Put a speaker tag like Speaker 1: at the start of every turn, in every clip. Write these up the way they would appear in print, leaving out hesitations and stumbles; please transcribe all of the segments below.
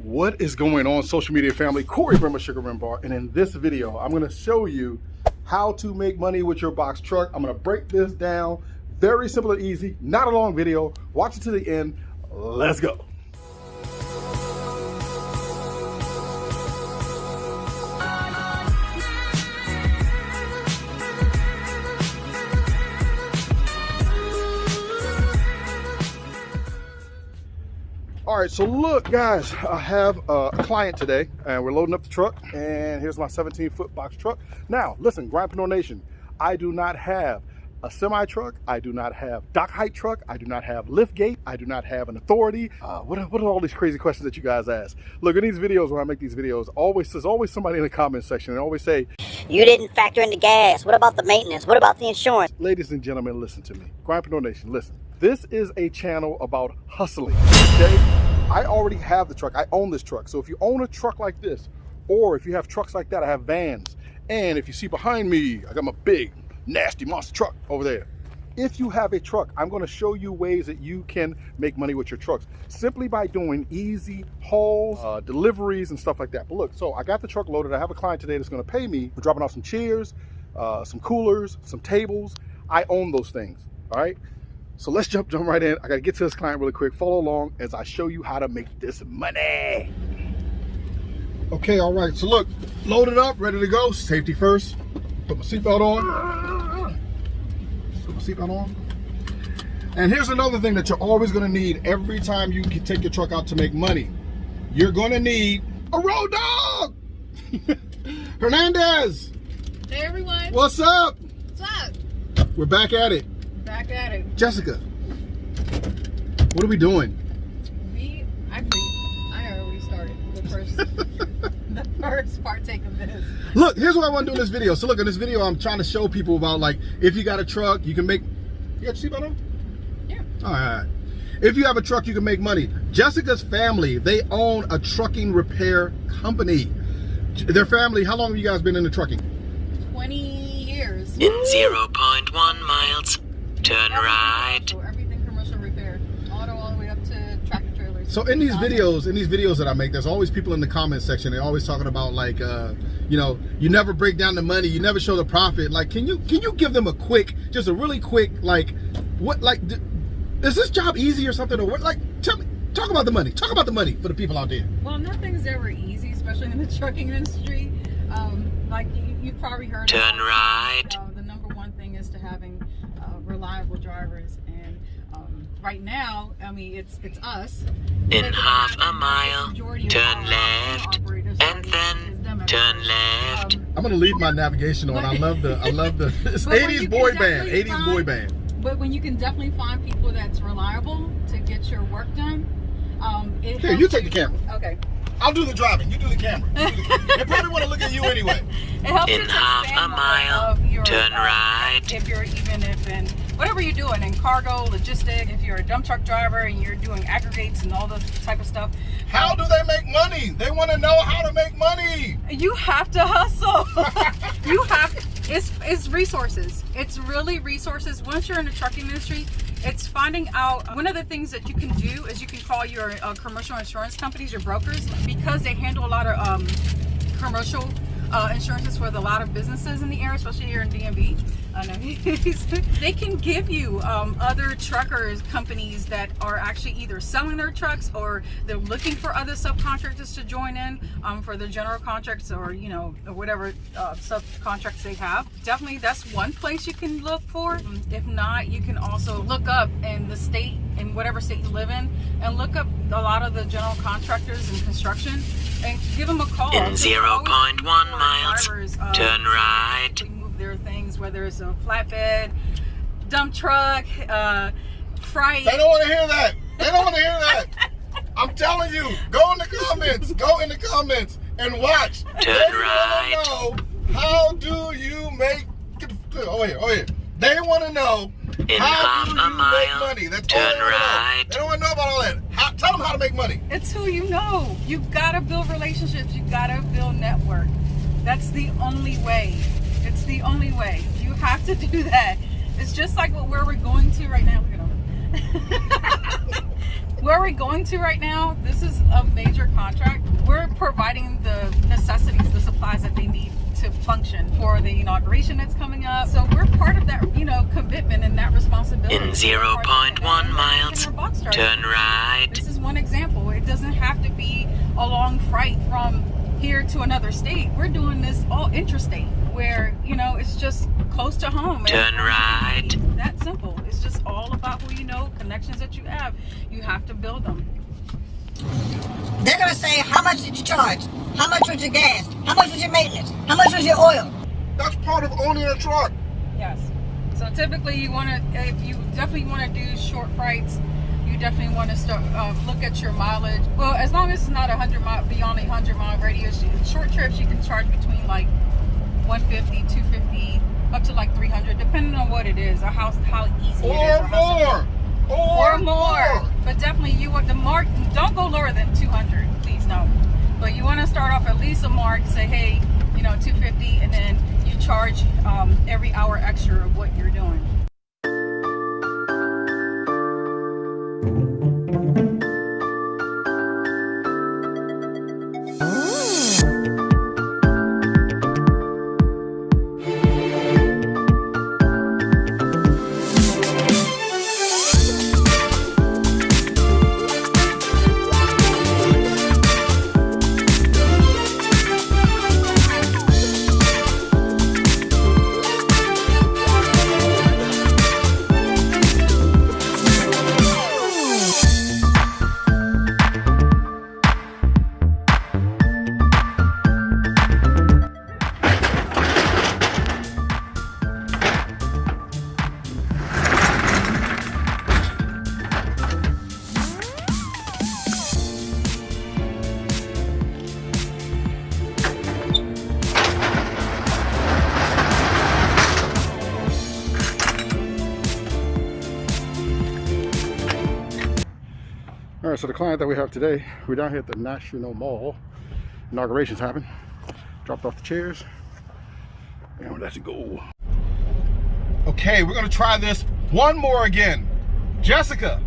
Speaker 1: What is going on, social media family? Cory from Sugar Rim Bar, and in this video I'm going to show you how to make money with your box truck. I'm going to break this down, very simple and easy, not a long video. Watch it to the end. Let's go. All right, so look guys, I have a client today and we're loading up the truck, and here's my 17-foot box truck. Now listen, Grindpreneur Nation, I do not have a semi truck, I do not have dock height truck, I do not have lift gate, I do not have an authority. What are all these crazy questions that you guys ask? Look, in these videos, when I make these videos, there's always somebody in the comment section and always say,
Speaker 2: you didn't factor in the gas, what about the maintenance, what about the insurance?
Speaker 1: Ladies and gentlemen, listen to me. Grindpreneur Nation, listen. This is a channel about hustling, okay? I already have the truck. I own this truck. So if you own a truck like this, or if you have trucks like that, I have vans. And if you see behind me, I got my big, nasty monster truck over there. If you have a truck, I'm gonna show you ways that you can make money with your trucks simply by doing easy hauls, deliveries and stuff like that. But look, so I got the truck loaded. I have a client today that's gonna pay me for dropping off some chairs, some coolers, some tables. I own those things, all right? So let's jump right in. I gotta get to this client really quick. Follow along as I show you how to make this money. Okay, all right, so look, loaded up, ready to go. Safety first. Put my seatbelt on. Put my seatbelt on. And here's another thing that you're always gonna need every time you can take your truck out to make money. You're gonna need a road dog. Hernandez.
Speaker 3: Hey everyone.
Speaker 1: What's up?
Speaker 3: What's up?
Speaker 1: We're back at it.
Speaker 3: Back at it.
Speaker 1: Jessica, what are we doing?
Speaker 3: I already started the first partake of this.
Speaker 1: Look, here's what I want to do in this video. So look, in this video, I'm trying to show people about, like, if you got a truck, you can make, you got your seatbelt on?
Speaker 3: Yeah.
Speaker 1: All right. If you have a truck, you can make money. Jessica's family, they own a trucking repair company. Their family, how long have you guys been into trucking?
Speaker 3: 20 years.
Speaker 4: In 0.1 miles. Turn right.
Speaker 3: So everything commercial repair, all the way up to tractor trailers.
Speaker 1: So in these videos that I make, there's always people in the comment section. They're always talking about, like, you know, you never break down the money, you never show the profit. Like, can you give them a quick, just a really quick, like, what, like, is this job easy or something, or what? Like, tell me, talk about the money. Talk about the money for the people out there.
Speaker 3: Well, nothing's ever easy, especially in the trucking industry. Like you've probably heard.
Speaker 4: Turn right.
Speaker 3: The number one thing is to having reliable drivers, and right now, I mean, it's us.
Speaker 4: In half a mile, turn left, and then turn left.
Speaker 1: I'm gonna leave my navigation on. I love the it's 80s boy band, 80s boy band.
Speaker 3: But when you can definitely find people that's reliable to get your work done,
Speaker 1: Here, you take the camera.
Speaker 3: Okay.
Speaker 1: I'll do the driving. You do the camera. They probably want to look at you anyway.
Speaker 3: It helps
Speaker 4: In
Speaker 3: you to
Speaker 4: half
Speaker 3: expand
Speaker 4: a
Speaker 3: the
Speaker 4: mile,
Speaker 3: of your,
Speaker 4: turn right.
Speaker 3: If you're in whatever you're doing in cargo, logistic, if you're a dump truck driver and you're doing aggregates and all this type of stuff.
Speaker 1: How do they make money? They want to know how to make money.
Speaker 3: You have to hustle. You have it's resources. It's really resources. Once you're in the trucking industry, it's finding out. One of the things that you can do is you can call your commercial insurance companies, your brokers, because they handle a lot of commercial insurances for a lot of businesses in the area, especially here in DMV. They can give you other truckers companies that are actually either selling their trucks or they're looking for other subcontractors to join in for the general contracts, or or whatever subcontracts they have. Definitely that's one place you can look for. If not, you can also look up in the state, in whatever state you live in, and look up a lot of the general contractors in construction and give them a call.
Speaker 4: In 0.1 miles, turn right.
Speaker 3: Their things, whether it's a flatbed, dump truck, freight.
Speaker 1: They don't want to hear that. They don't want to hear that. I'm telling you, go in the comments. Go in the comments and watch.
Speaker 4: Turn right.
Speaker 1: They want to know, how do you make? Oh here. They want to know,
Speaker 4: in
Speaker 1: how
Speaker 4: half
Speaker 1: do
Speaker 4: a
Speaker 1: you
Speaker 4: mile,
Speaker 1: make money? That's
Speaker 4: turn
Speaker 1: all they want to know.
Speaker 4: right.
Speaker 1: They don't want to know about all that. Tell them how to make money.
Speaker 3: It's who you know. You gotta build relationships. You gotta build network. That's the only way. It's the only way. You have to do that. It's just like where we're going to right now. Look at them. where we're going to right now, this is a major contract. We're providing the necessities, the supplies that they need to function for the inauguration that's coming up. So we're part of that, commitment and that responsibility.
Speaker 4: In 0.1 miles, turn right.
Speaker 3: This is one example. It doesn't have to be a long flight from here to another state. We're doing this all intrastate, where it's just close to home.
Speaker 4: Turn right.
Speaker 3: That simple. It's just all about who you know, connections that you have. You have to build them.
Speaker 2: They're going to say, how much did you charge? How much was your gas? How much was your maintenance? How much was your oil?
Speaker 1: That's part of owning a truck.
Speaker 3: Yes. So typically if you definitely want to do short flights, you definitely want to start look at your mileage. Well, as long as it's not 100 mile beyond a 100-mile radius. Short trips you can charge between like 150, 250, up to like 300, depending on what it is or how easy it is. Or more. But definitely you want the mark. Don't go lower than 200, please, no. But you want to start off at least a mark. Say, hey, 250, and then you charge every hour extra of what you're doing.
Speaker 1: All right, so the client that we have today, we're down here at the National Mall. Inaugurations happen. Dropped off the chairs, and let's go. Okay, we're gonna try this one more again. Jessica.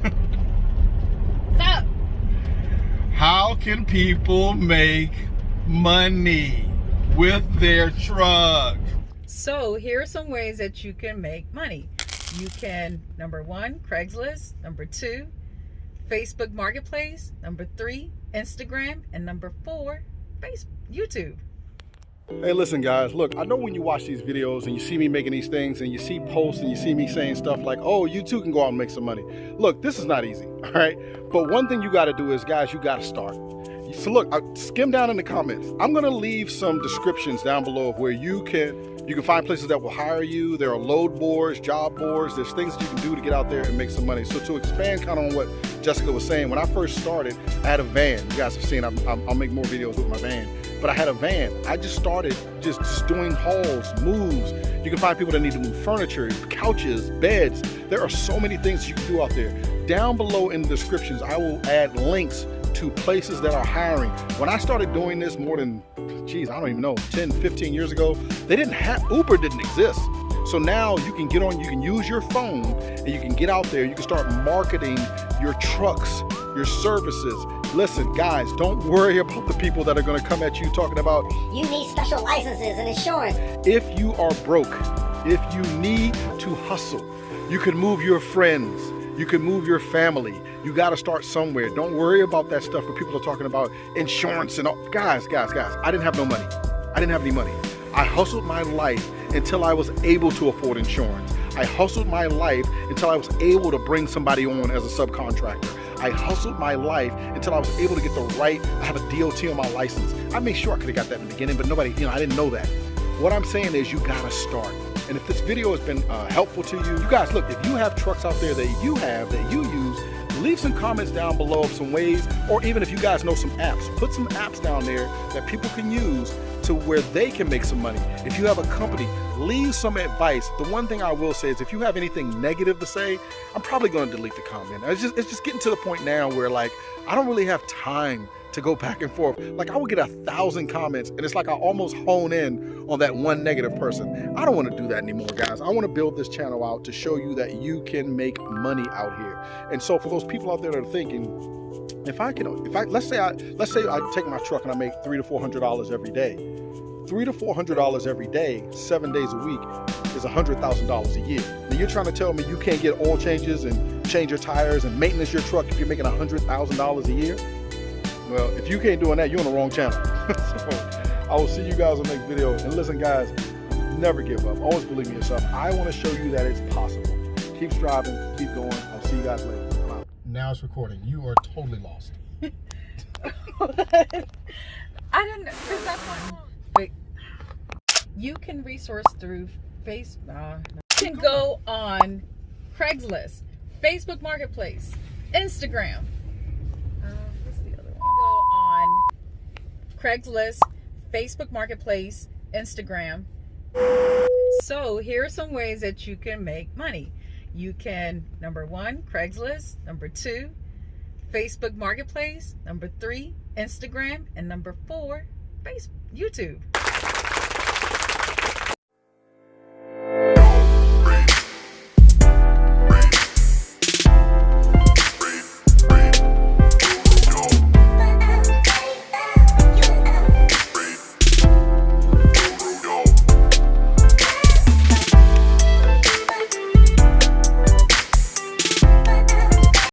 Speaker 3: What's up?
Speaker 1: How can people make money with their truck?
Speaker 3: So here are some ways that you can make money. You can, number 1, Craigslist. Number 2, Facebook Marketplace. Number 3, Instagram. And number 4, YouTube.
Speaker 1: Hey, listen, guys, look, I know when you watch these videos and you see me making these things and you see posts and you see me saying stuff like, oh, you too can go out and make some money. Look, this is not easy, all right? But one thing you got to do is, guys, you got to start. So look, skim down in the comments. I'm going to leave some descriptions down below of where you can find places that will hire you. There are load boards, job boards. There's things that you can do to get out there and make some money. So to expand kind of on what Jessica was saying, when I first started, I had a van. You guys have seen, I'll make more videos with my van. But I had a van. I just started just doing hauls, moves. You can find people that need to move furniture, couches, beds. There are so many things you can do out there. Down below in the descriptions, I will add links to places that are hiring. When I started doing this more than, geez, I don't even know, 10, 15 years ago, Uber didn't exist. So now you can get on, you can use your phone and you can get out there, you can start marketing your trucks, your services. Listen, guys, don't worry about the people that are gonna come at you talking about,
Speaker 2: You need special licenses and insurance.
Speaker 1: if you are broke, if you need to hustle, you can move your friends, you can move your family. You got to start somewhere. Don't worry about that stuff where people are talking about insurance and all. Guys, I didn't have no money. I didn't have any money. I hustled my life until I was able to afford insurance. I hustled my life until I was able to bring somebody on as a subcontractor. I hustled my life until I was able to get the right, I have a DOT on my license. I made sure I could have got that in the beginning, but nobody, I didn't know that. What I'm saying is you got to start. And if this video has been helpful to you, you guys, look, if you have trucks out there that you have, that you use, leave some comments down below of some ways, or even if you guys know some apps, put some apps down there that people can use to where they can make some money. If you have a company, leave some advice. The one thing I will say is if you have anything negative to say, I'm probably going to delete the comment. It's just getting to the point now where, like, I don't really have time to go back and forth. Like I would get 1,000 comments and it's like I almost hone in on that one negative person. I don't want to do that anymore, guys. I want to build this channel out to show you that you can make money out here. And so for those people out there that are thinking, let's say I take my truck and I make $300 to $400 every day. $300 to $400 every day, 7 days a week, is $100,000 a year. Now you're trying to tell me you can't get oil changes and change your tires and maintenance your truck if you're making $100,000 a year? Well, if you can't do that, you're on the wrong channel. So I will see you guys on the next video. And listen, guys, never give up. Always believe in yourself. I want to show you that it's possible. Keep striving, keep going. I'll see you guys later. Wow. Now it's recording. You are totally lost.
Speaker 3: I didn't, because that's my wait. You can resource through Facebook. You can go on Craigslist, Facebook Marketplace, Instagram. What's the other one? Go on Craigslist, Facebook Marketplace, Instagram. So here are some ways that you can make money. You can, number 1, Craigslist. Number 2, Facebook Marketplace. Number 3, Instagram. And number 4, YouTube.